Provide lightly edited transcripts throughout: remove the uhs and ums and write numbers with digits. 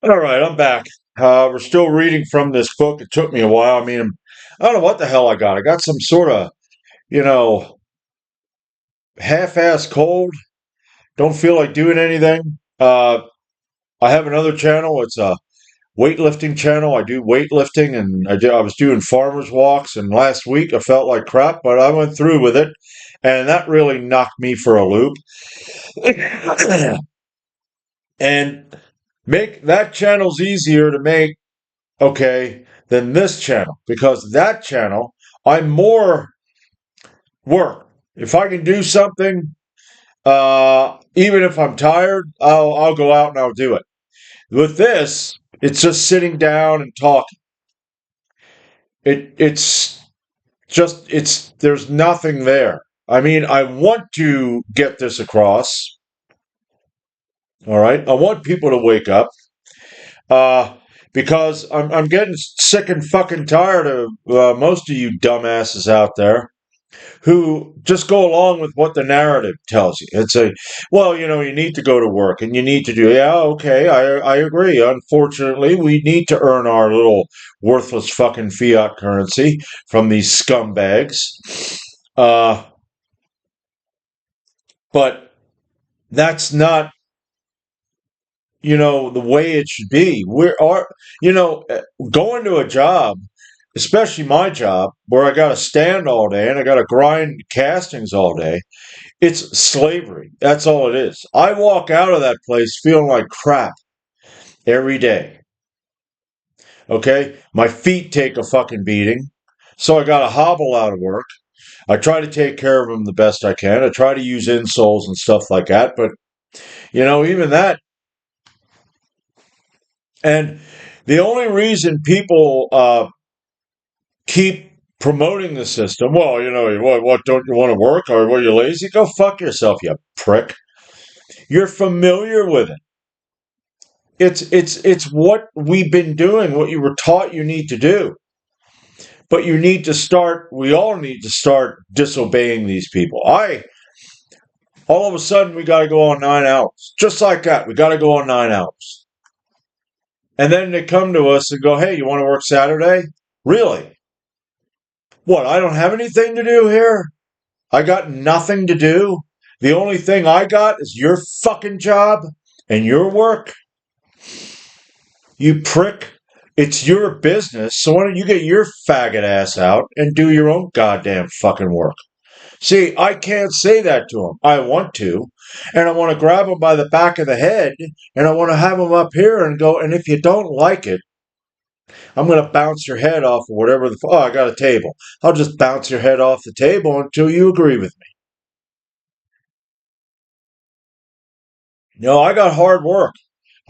All right, I'm back. We're still reading from this book. It took me a while. I mean, I don't know what the hell I got. I got some sort of, you know, half-ass cold. Don't feel like doing anything. I have another channel. It's a weightlifting channel. I do weightlifting, and I was doing farmers walks. And last week I felt like crap, but I went through with it, and that really knocked me for a loop. And make that channel's easier to make, okay, than this channel, because that channel I'm more work. If I can do something, even if I'm tired, I'll go out and I'll do it. With this, it's just sitting down and talking. It's just it's there's nothing there. I mean, I want to get this across. All right, I want people to wake up. Uh, because I'm getting sick and fucking tired of most of you dumbasses out there who just go along with what the narrative tells you. It's a, well, you need to go to work and you need to do, yeah, okay, I agree. Unfortunately, we need to earn our little worthless fucking fiat currency from these scumbags. Uh, but that's not, the way it should be. You know, uh, going to a job, especially my job, where I got to stand all day and I got to grind castings all day. It's slavery. That's all it is. I walk out of that place feeling like crap every day. Okay? My feet take a fucking beating. So I got to hobble out of work. I try to take care of them the best I can. I try to use insoles and stuff like that. But, even that. And the only reason people keep promoting the system, well, what don't you want to work, or were you lazy? Go fuck yourself, you prick. You're familiar with it. It's what we've been doing, what you were taught you need to do. But we all need to start disobeying these people. All of a sudden, we got to go on 9 hours. Just like that, we got to go on 9 hours. And then they come to us and go, hey, you want to work Saturday? Really? What, I don't have anything to do here? I got nothing to do? The only thing I got is your fucking job and your work? You prick. It's your business, so why don't you get your faggot ass out and do your own goddamn fucking work? See, I can't say that to him. I want to, and I want to grab him by the back of the head, and I want to have him up here and go, and if you don't like it, I'm going to bounce your head off of whatever oh, I got a table. I'll just bounce your head off the table until you agree with me. I got hard work.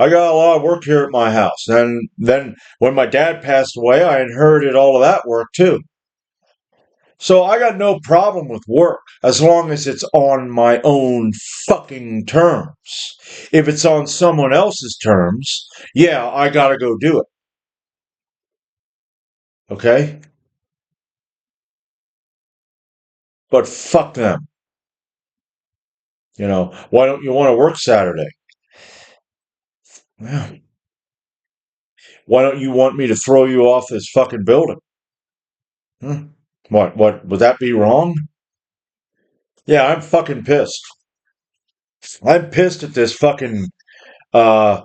I got a lot of work here at my house. And then when my dad passed away, I inherited all of that work too. So I got no problem with work as long as it's on my own fucking terms. If it's on someone else's terms, yeah, I gotta go do it. Okay? But fuck them. Why don't you want to work Saturday? Well, why don't you want me to throw you off this fucking building? Hmm? What, would that be wrong? Yeah, I'm fucking pissed. I'm pissed at this fucking uh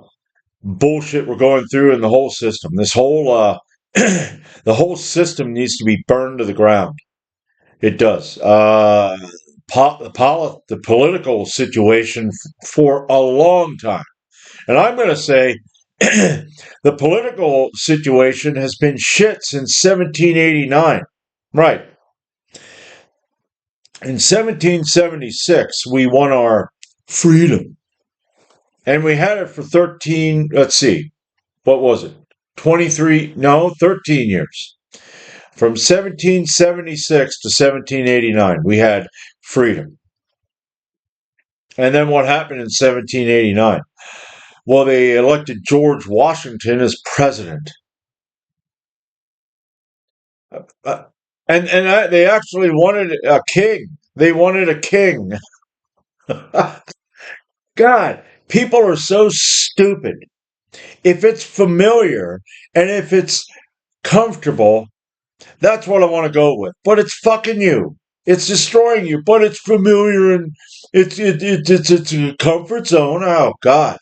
bullshit we're going through in the whole system. This whole the whole system needs to be burned to the ground. It does. The political situation for a long time, and I'm going to say the political situation has been shit since 1789. Right. In 1776, we won our freedom. And we had it for 13, let's see, what was it? 23, no, 13 years. From 1776 to 1789, we had freedom. And then what happened in 1789? Well, they elected George Washington as president. Uh, and they actually wanted a king. They wanted a king. God, people are so stupid. If it's familiar and if it's comfortable, that's what I want to go with. But it's fucking you. It's destroying you, but it's familiar and it's a comfort zone. Oh God.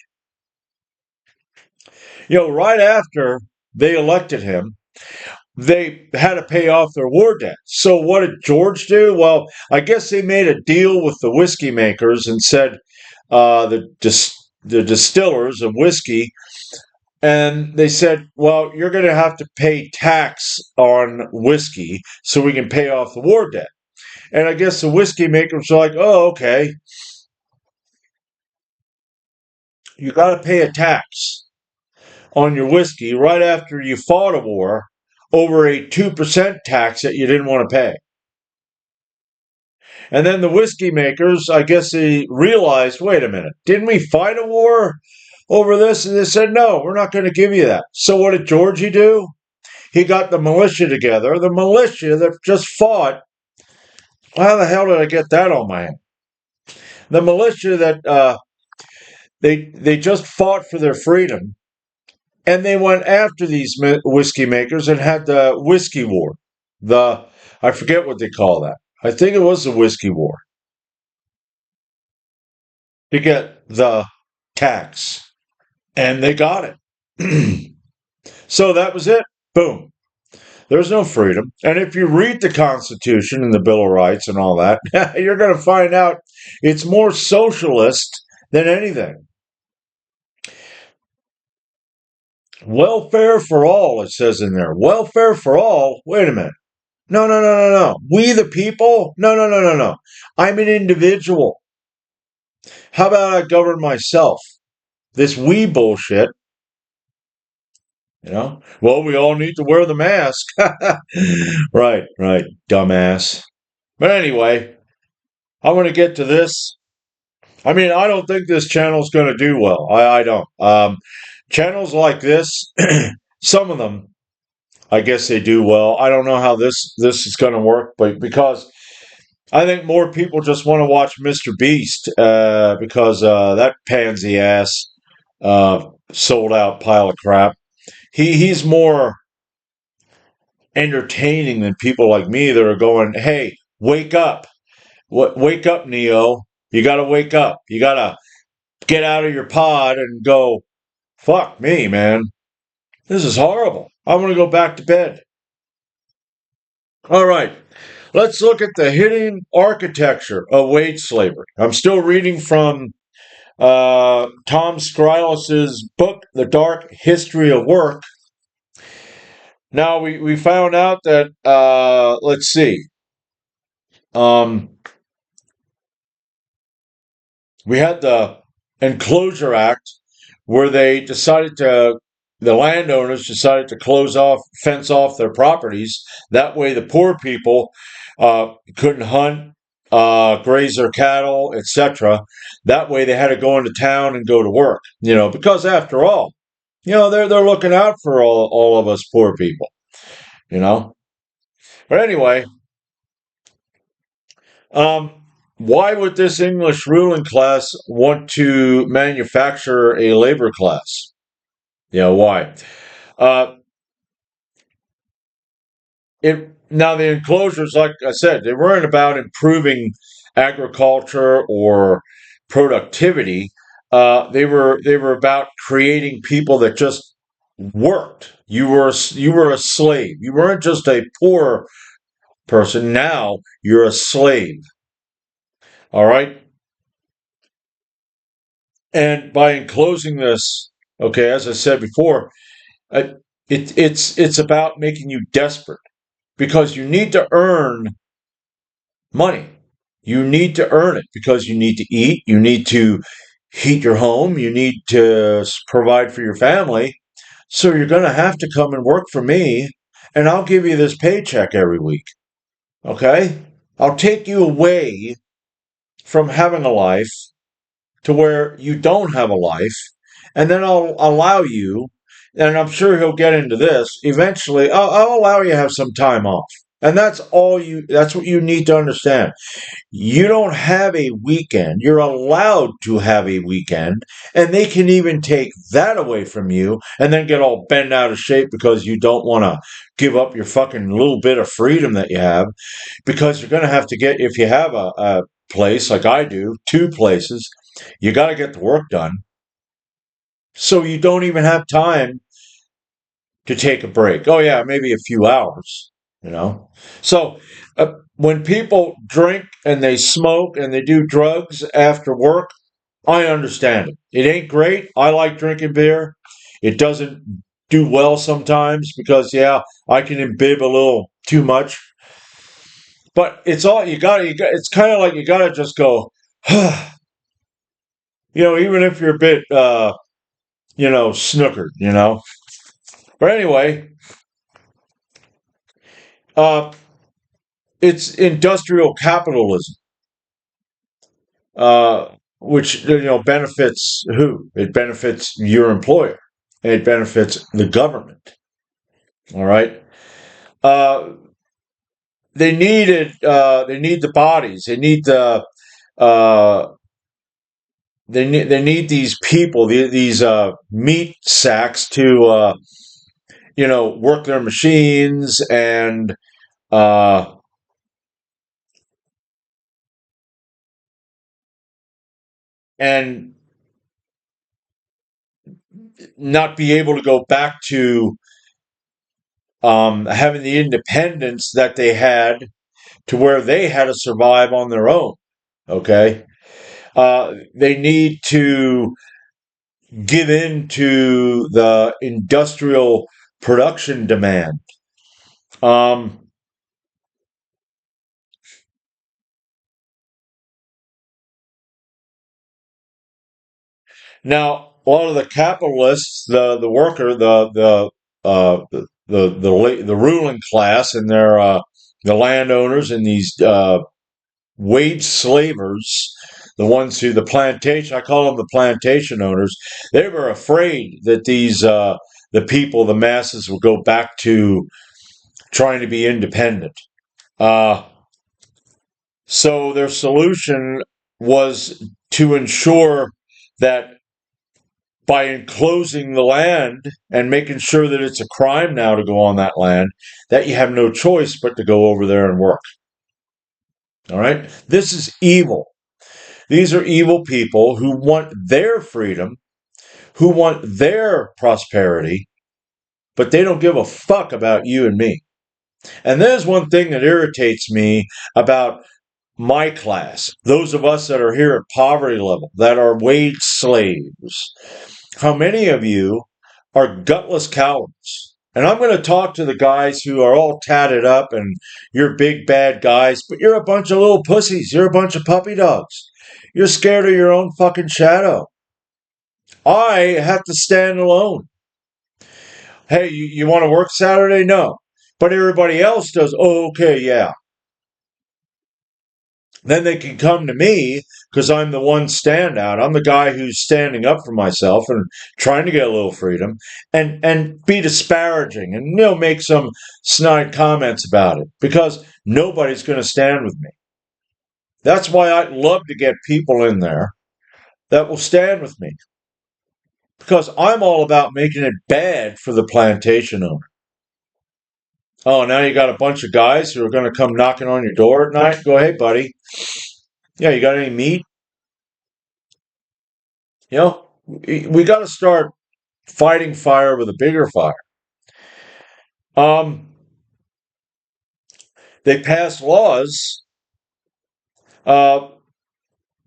Right after they elected him, they had to pay off their war debt. So what did George do? Well, I guess they made a deal with the whiskey makers and said the distillers of whiskey, and they said, well, you're going to have to pay tax on whiskey so we can pay off the war debt. And I guess the whiskey makers are like, oh, okay, you got to pay a tax on your whiskey right after you fought a war over a 2% tax that you didn't want to pay. And then the whiskey makers, I guess they realized, wait a minute, didn't we fight a war over this? And they said, no, we're not going to give you that. So what did Georgie do? He got the militia together, the militia that just fought. How the hell did I get that on my hand? The militia that they just fought for their freedom, and they went after these whiskey makers and had the whiskey war. I forget what they call that. I think it was the whiskey war to get the tax, and they got it. So that was it. Boom. There's no freedom. And if you read the Constitution and the Bill of Rights and all that, you're going to find out it's more socialist than anything. Welfare for all, it says in there. Welfare for all? Wait a minute. No, no, no, no, no. We the people? No, no, no, no, no. I'm an individual. How about I govern myself? This we bullshit. Well, we all need to wear the mask. Right, dumbass. But anyway, I want to get to this. I mean, I don't think this channel's going to do well. I don't. Channels like this, some of them, I guess they do well. I don't know how this is going to work, but because I think more people just want to watch Mr. Beast because that pansy ass sold out pile of crap. He's more entertaining than people like me that are going, hey, wake up. Wake up, Neo. You got to wake up. You got to get out of your pod and go, fuck me, man. This is horrible. I want to go back to bed. All right. Let's look at the hidden architecture of wage slavery. I'm still reading from Tom Skrylos' book, The Dark History of Work. Now, we found out that, let's see, we had the Enclosure Act where the landowners decided to fence off their properties. That way the poor people couldn't hunt, graze their cattle, etc. That way they had to go into town and go to work, because after all, they're looking out for all of us poor people, But anyway, why would this English ruling class want to manufacture a labor class? Why? Now the enclosures, like I said, they weren't about improving agriculture or productivity. They were about creating people that just worked. You were a slave. You weren't just a poor person. Now you're a slave. All right. And by enclosing this, okay, as I said before, it's about making you desperate because you need to earn money. You need to earn it because you need to eat. You need to heat your home. You need to provide for your family. So you're going to have to come and work for me, and I'll give you this paycheck every week. Okay? I'll take you away from having a life to where you don't have a life, and then I'll allow you, and I'm sure he'll get into this, eventually, I'll allow you to have some time off. And that's what you need to understand. You don't have a weekend. You're allowed to have a weekend, and they can even take that away from you and then get all bent out of shape because you don't want to give up your fucking little bit of freedom that you have, because you're going to have to get, if you have a place like I do, two places, you got to get the work done. So you don't even have time to take a break. Oh yeah, maybe a few hours, you know. So when people drink and they smoke and they do drugs after work, I understand it. It ain't great. I like drinking beer. It doesn't do well sometimes because yeah, I can imbibe a little too much. But it's all you got. It's kind of like you got to just go, even if you're a bit, snookered. But anyway, uh, it's industrial capitalism, uh, which benefits who? It benefits your employer. It benefits the government. All right. Uh, they needed. They need the bodies. They need the. Uh, they need these people. These meat sacks to work their machines uh, and not be able to go back to having the independence that they had, to where they had to survive on their own. Okay, they need to give in to the industrial production demand. Um, Now, a lot of the capitalists, the worker, the ruling class, and their the landowners and these wage slavers, the plantation, I call them the plantation owners, they were afraid that the people, the masses, would go back to trying to be independent. Uh, so their solution was to ensure that by enclosing the land and making sure that it's a crime now to go on that land, that you have no choice but to go over there and work. All right? This is evil. These are evil people who want their freedom, who want their prosperity, but they don't give a fuck about you and me. And there's one thing that irritates me about my class, those of us that are here at poverty level, that are wage slaves. How many of you are gutless cowards? And I'm going to talk to the guys who are all tatted up and you're big bad guys, but you're a bunch of little pussies. You're a bunch of puppy dogs. You're scared of your own fucking shadow. I have to stand alone. Hey, you want to work Saturday? No. But everybody else does. Oh, okay, yeah. Then they can come to me because I'm the one standout. I'm the guy who's standing up for myself and trying to get a little freedom, and be disparaging and make some snide comments about it, because nobody's going to stand with me. That's why I'd love to get people in there that will stand with me, because I'm all about making it bad for the plantation owner. Oh, now you got a bunch of guys who are going to come knocking on your door at night. Go, hey, buddy. Yeah, you got any meat? We got to start fighting fire with a bigger fire. Um, they passed laws uh,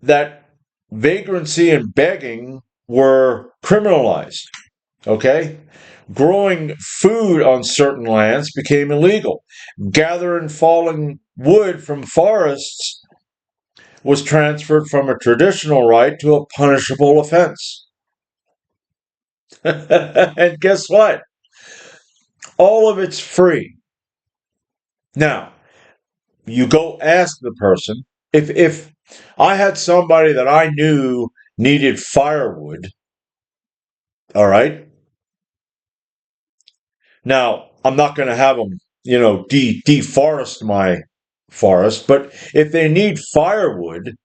that vagrancy and begging were criminalized. Okay? Growing food on certain lands became illegal. Gathering fallen wood from forests was transferred from a traditional right to a punishable offense. And guess what? All of it's free. Now, you go ask the person, if I had somebody that I knew needed firewood, all right. Now, I'm not going to have them deforest my forest. But if they need firewood,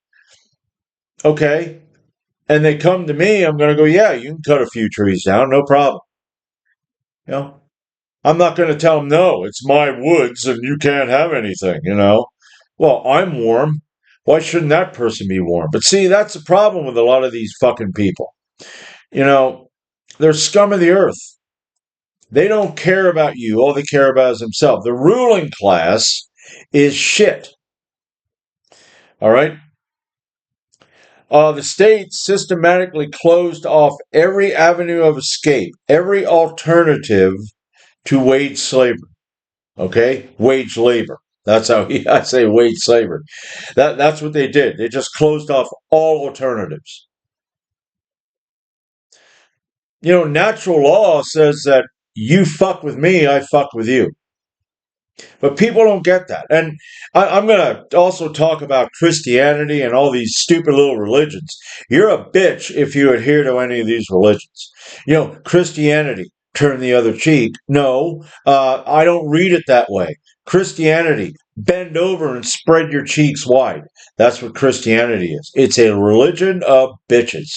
okay, and they come to me, I'm going to go, yeah, you can cut a few trees down, no problem. You know, I'm not going to tell them, no, it's my woods and you can't have anything. Well, I'm warm. Why shouldn't that person be warm? But see, that's the problem with a lot of these fucking people. You know, they're scum of the earth. They don't care about you. All they care about is themselves. The ruling class is shit. All right? The state systematically closed off every avenue of escape, every alternative to wage slavery. Okay? Wage labor. That's how I say wage slavery. That's what they did. They just closed off all alternatives. Natural law says that you fuck with me, I fuck with you. But people don't get that. And I'm going to also talk about Christianity and all these stupid little religions. You're a bitch if you adhere to any of these religions. Christianity, turn the other cheek. No, I don't read it that way. Christianity, bend over and spread your cheeks wide. That's what Christianity is. It's a religion of bitches.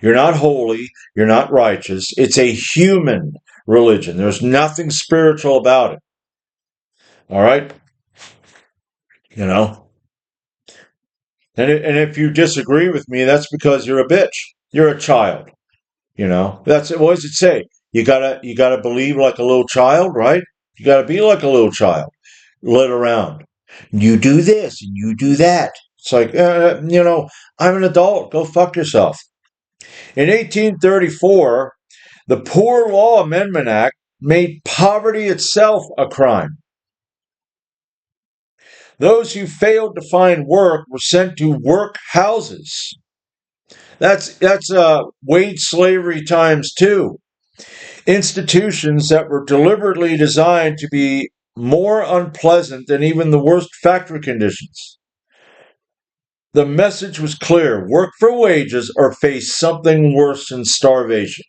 You're not holy. You're not righteous. It's a human religion. There's nothing spiritual about it. All right? You know? And if you disagree with me, that's because you're a bitch. You're a child. That's it. What does it say? You gotta believe like a little child, right? You gotta be like a little child, led around. You do this and you do that. It's like, I'm an adult. Go fuck yourself. In 1834, the Poor Law Amendment Act made poverty itself a crime. Those who failed to find work were sent to workhouses. That's wage slavery times two. Institutions that were deliberately designed to be more unpleasant than even the worst factory conditions. The message was clear: work for wages or face something worse than starvation.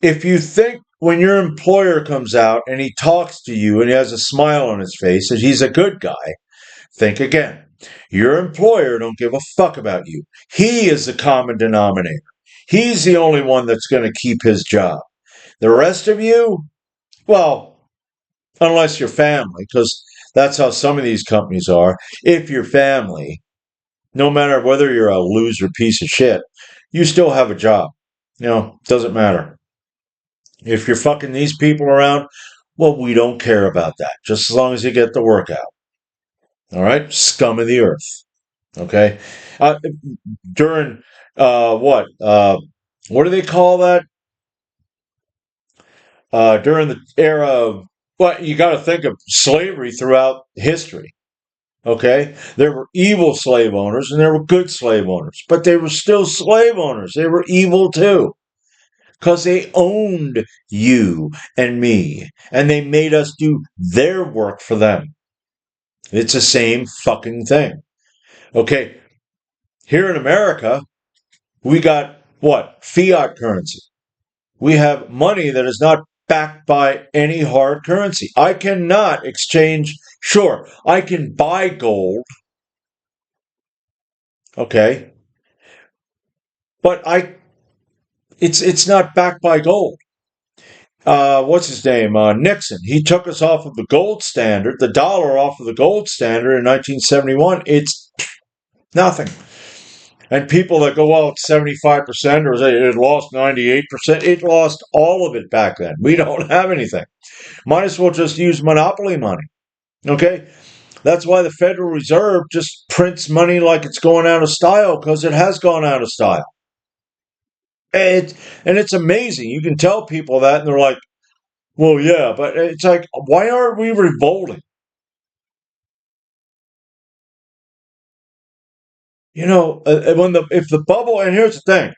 If you think when your employer comes out and he talks to you and he has a smile on his face that he's a good guy, think again. Your employer don't give a fuck about you. He is the common denominator. He's the only one that's going to keep his job. The rest of you, well, unless you're family, because that's how some of these companies are. If you're family, no matter whether you're a loser piece of shit, you still have a job. Doesn't matter. If you're fucking these people around, well, we don't care about that. Just as long as you get the work out. All right? Scum of the earth. Okay? During what do they call that? During the era of, well, you got to think of slavery throughout history. Okay? There were evil slave owners and there were good slave owners, but they were still slave owners. They were evil too. Because they owned you and me, and they made us do their work for them. It's the same fucking thing. Okay, here in America, we got what? Fiat currency. We have money that is not backed by any hard currency. I cannot exchange, sure, I can buy gold, okay, but it's not backed by gold. What's his name? Nixon. He took us off of the gold standard, the dollar off of the gold standard in 1971. It's nothing. And people that go, well, it's 75% or it lost 98%. It lost all of it back then. We don't have anything. Might as well just use monopoly money. Okay? That's why the Federal Reserve just prints money like it's going out of style, because it has gone out of style. And it's amazing. You can tell people that, and they're like, well, yeah, but it's like, why aren't we revolting? If the bubble, and here's the thing,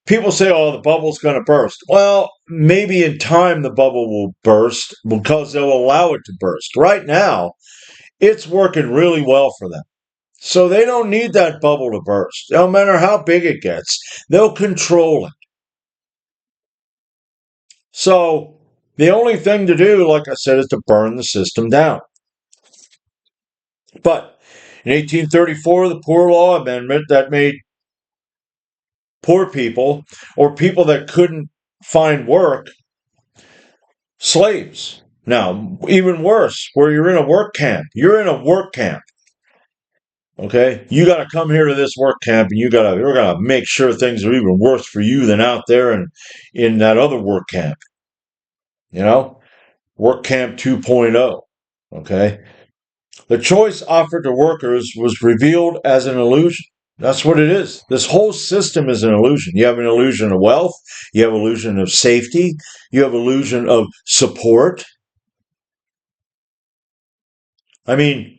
people say, oh, the bubble's going to burst. Well, maybe in time the bubble will burst because they'll allow it to burst. Right now, it's working really well for them. So they don't need that bubble to burst. No matter how big it gets, they'll control it. So the only thing to do, like I said, is to burn the system down. But in 1834, the Poor Law Amendment that made poor people or people that couldn't find work slaves. Now, even worse, where you're in a work camp. You're in a work camp. Okay? You got to come here to this work camp and we're going to make sure things are even worse for you than out there and in that other work camp. You know? Work camp 2.0. Okay? The choice offered to workers was revealed as an illusion. That's what it is. This whole system is an illusion. You have an illusion of wealth. You have an illusion of safety. You have an illusion of support. I mean,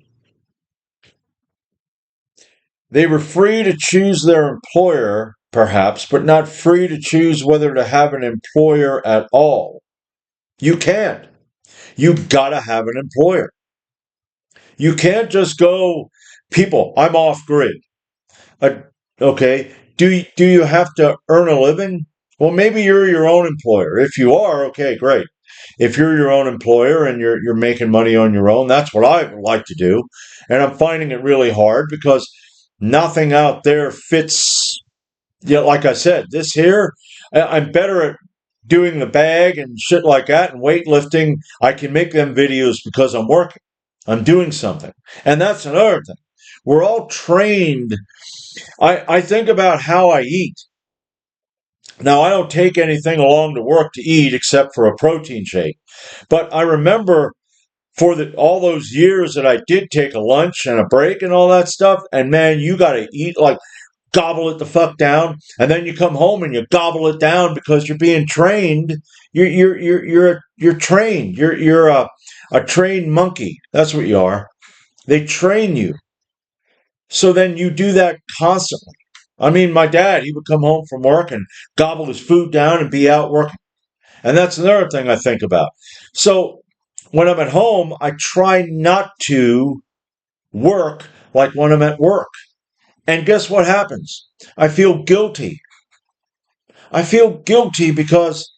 they were free to choose their employer, perhaps, but not free to choose whether to have an employer at all. You can't. You gotta have an employer. You can't just go, people, I'm off grid. Okay, do you have to earn a living? Well, maybe you're your own employer. If you are, okay, great. If you're your own employer and you're making money on your own, that's what I would like to do. And I'm finding it really hard because nothing out there fits. Yeah, like I said, this here, I'm better at doing the bag and shit like that and weightlifting. I can make them videos because I'm working. I'm doing something. And that's another thing. We're all trained. I think about how I eat. Now, I don't take anything along to work to eat except for a protein shake. But I remember for all those years that I did take a lunch and a break and all that stuff, and man, you got to eat like gobble it the fuck down, and then you come home and you gobble it down because you're being trained. You're trained. You're a trained monkey. That's what you are. They train you. So then you do that constantly. I mean, my dad, he would come home from work and gobble his food down and be out working. And that's another thing I think about. So when I'm at home, I try not to work like when I'm at work. And guess what happens? I feel guilty. I feel guilty because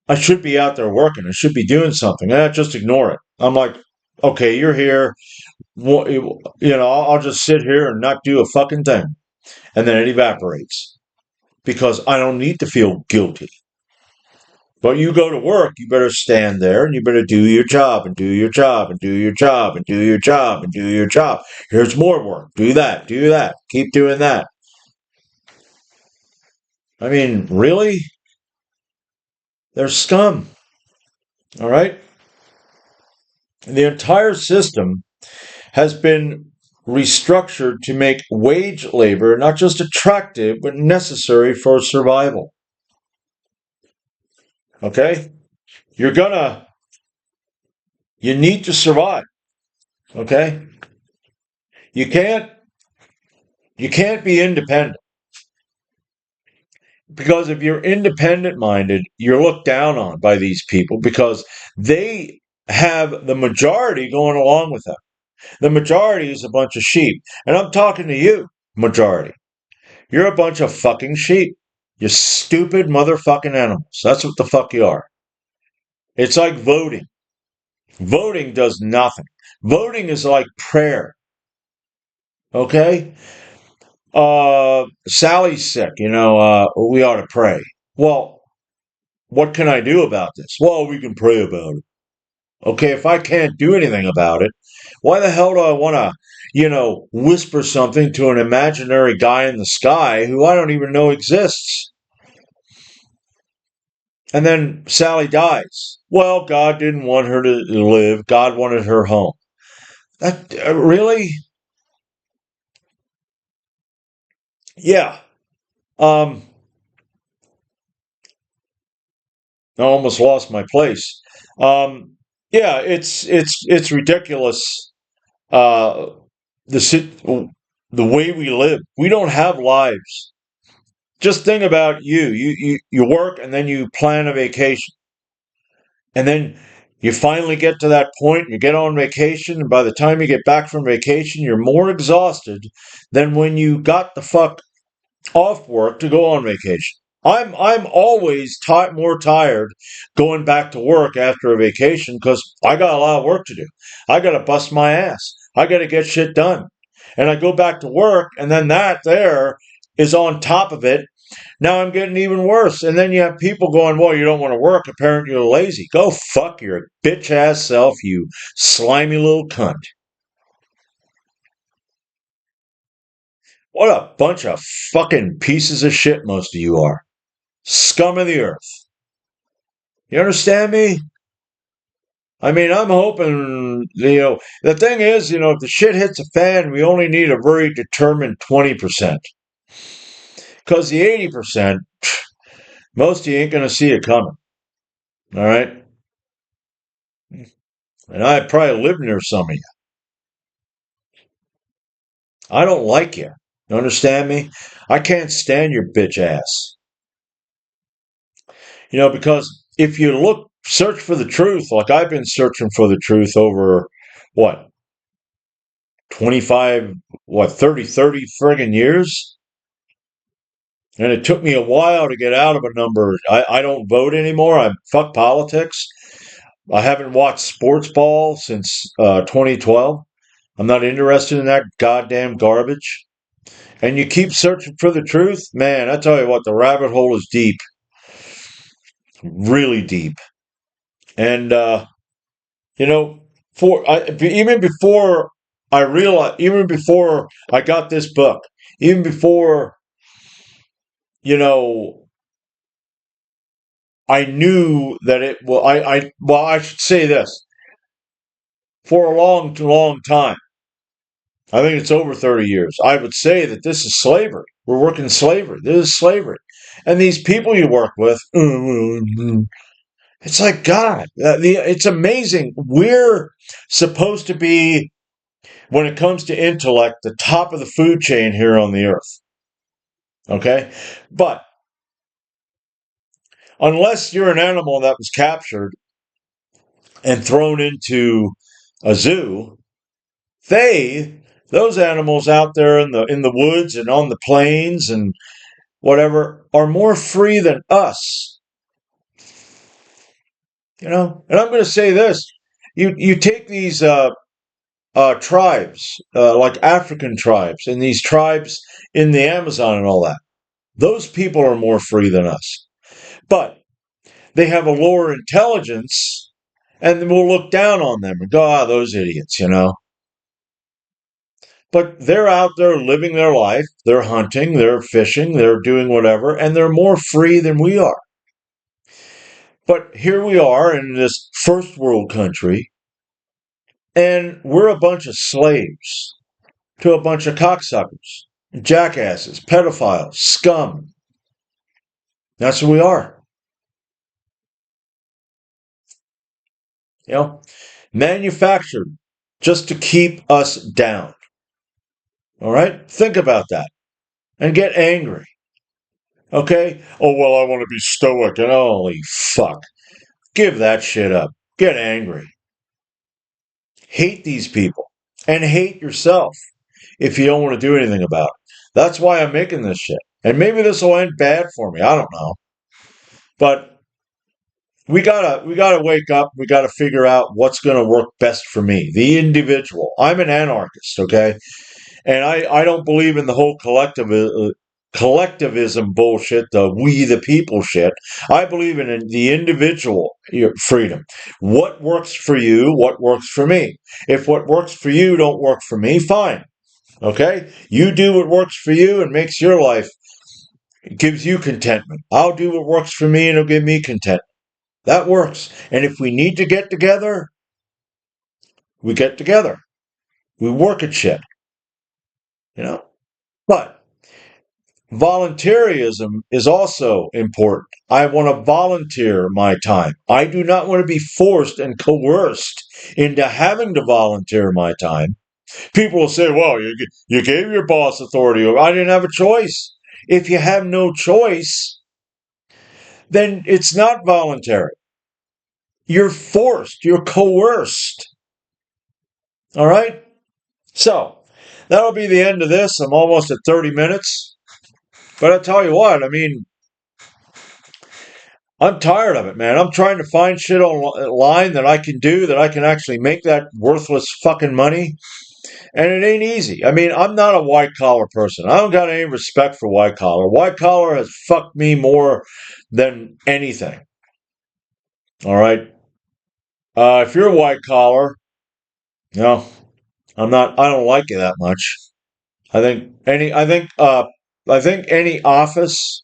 I should be out there working. I should be doing something. And I just ignore it. I'm like, okay, you're here. I'll just sit here and not do a fucking thing. And then it evaporates because I don't need to feel guilty. But you go to work, you better stand there and you better do your job and do your job and do your job and do your job and do your job. Here's more work. Do that. Do that. Keep doing that. I mean, really? They're scum. All right? The entire system has been restructured to make wage labor not just attractive, but necessary for survival. Okay? You need to survive. Okay? You can't be independent. Because if you're independent minded, you're looked down on by these people because they have the majority going along with them. The majority is a bunch of sheep. And I'm talking to you, majority. You're a bunch of fucking sheep. You stupid motherfucking animals. That's what the fuck you are. It's like voting. Voting does nothing. Voting is like prayer. Okay? Sally's sick, we ought to pray. Well, what can I do about this? Well, we can pray about it. Okay, if I can't do anything about it, why the hell do I want to, whisper something to an imaginary guy in the sky who I don't even know exists? And then Sally dies. Well, God didn't want her to live. God wanted her home. That really? Yeah. I almost lost my place. Yeah, it's ridiculous. Uh, the way we live, we don't have lives. Just think about you. You work and then you plan a vacation, and then you finally get to that point. You get on vacation, and by the time you get back from vacation, you're more exhausted than when you got the fuck off work to go on vacation. I'm always more tired going back to work after a vacation because I got a lot of work to do. I got to bust my ass. I got to get shit done. And I go back to work, and then that there is on top of it. Now I'm getting even worse. And then you have people going, well, you don't want to work. Apparently you're lazy. Go fuck your bitch ass self, you slimy little cunt. What a bunch of fucking pieces of shit most of you are. Scum of the earth. You understand me? I mean, I'm hoping, the thing is, if the shit hits a fan, we only need a very determined 20%. Because the 80%, most of you ain't going to see it coming. All right? And I probably live near some of you. I don't like you. You understand me? I can't stand your bitch ass. Because if you search for the truth, like I've been searching for the truth over, what, 25, 30 friggin' years? And it took me a while to get out of a number. I don't vote anymore. I fuck politics. I haven't watched sports ball since 2012. I'm not interested in that goddamn garbage. And you keep searching for the truth, man. I tell you what, the rabbit hole is deep, really deep. And you know, even before I realized, even before I got this book, even before you know, I knew that it. Well, I should say this for a long, long time. I think it's over 30 years. I would say that this is slavery. We're working slavery. This is slavery. And these people you work with, it's like, God, it's amazing. We're supposed to be, when it comes to intellect, the top of the food chain here on the earth. Okay? But unless you're an animal that was captured and thrown into a zoo, those animals out there in the woods and on the plains and whatever are more free than us. And I'm going to say this: you take these tribes, like African tribes, and these tribes in the Amazon and all that. Those people are more free than us, but they have a lower intelligence, and we'll look down on them and go, those idiots. But they're out there living their life. They're hunting, they're fishing, they're doing whatever, and they're more free than we are. But here we are in this first world country, and we're a bunch of slaves to a bunch of cocksuckers, jackasses, pedophiles, scum. That's who we are. Manufactured just to keep us down. All right? Think about that and get angry. Okay? Oh, well, I want to be stoic and holy fuck. Give that shit up. Get angry. Hate these people and hate yourself if you don't want to do anything about it. That's why I'm making this shit. And maybe this will end bad for me. I don't know. But we gotta wake up. We gotta figure out what's gonna work best for me, the individual. I'm an anarchist, okay? And I don't believe in the whole collectivism bullshit, the we the people shit. I believe in the individual freedom. What works for you, what works for me. If what works for you don't work for me, fine. Okay? You do what works for you and makes your life, gives you contentment. I'll do what works for me and it'll give me contentment. That works. And if we need to get together, we get together. We work at shit. You know? But voluntarism is also important. I want to volunteer my time. I do not want to be forced and coerced into having to volunteer my time. People will say, well, you gave your boss authority. I didn't have a choice. If you have no choice, then it's not voluntary. You're forced. You're coerced. All right? So, that'll be the end of this. I'm almost at 30 minutes. But I tell you what, I mean, I'm tired of it, man. I'm trying to find shit online that I can do that I can actually make that worthless fucking money. And it ain't easy. I mean, I'm not a white collar person. I don't got any respect for white collar. White collar has fucked me more than anything. All right. If you're white collar, no, I'm not. I don't like it that much. I think any. I think any office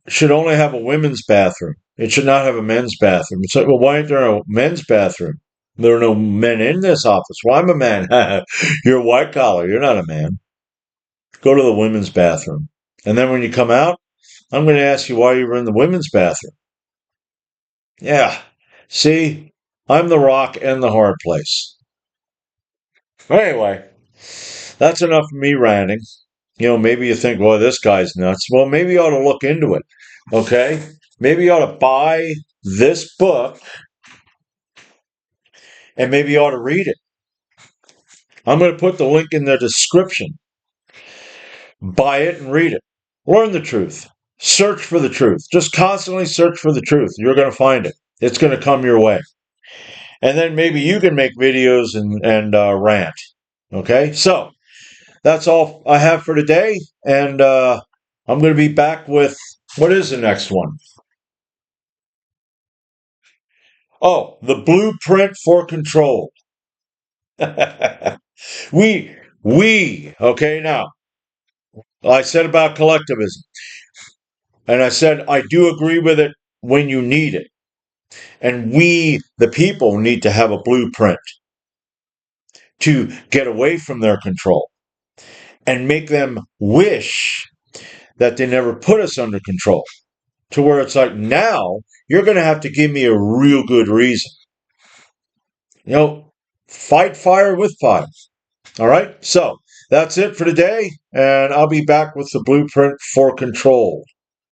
should only have a women's bathroom. It should not have a men's bathroom. It's like, well, why ain't there a men's bathroom? There are no men in this office. Well, I'm a man. You're white collar. You're not a man. Go to the women's bathroom. And then when you come out, I'm going to ask you why you were in the women's bathroom. Yeah. See, I'm the rock and the hard place. Anyway, that's enough of me ranting. Maybe you think, well, this guy's nuts. Well, maybe you ought to look into it. Okay? Maybe you ought to buy this book and maybe you ought to read it. I'm going to put the link in the description. Buy it and read it. Learn the truth. Search for the truth. Just constantly search for the truth. You're going to find it. It's going to come your way. And then maybe you can make videos and rant. Okay? So, that's all I have for today. And I'm going to be back with, what is the next one? Oh, the blueprint for control. Okay, now, I said about collectivism. And I said, I do agree with it when you need it. And we, the people, need to have a blueprint to get away from their control and make them wish that they never put us under control. To where it's like, now you're going to have to give me a real good reason. Fight fire with fire. All right. So that's it for today. And I'll be back with the blueprint for control.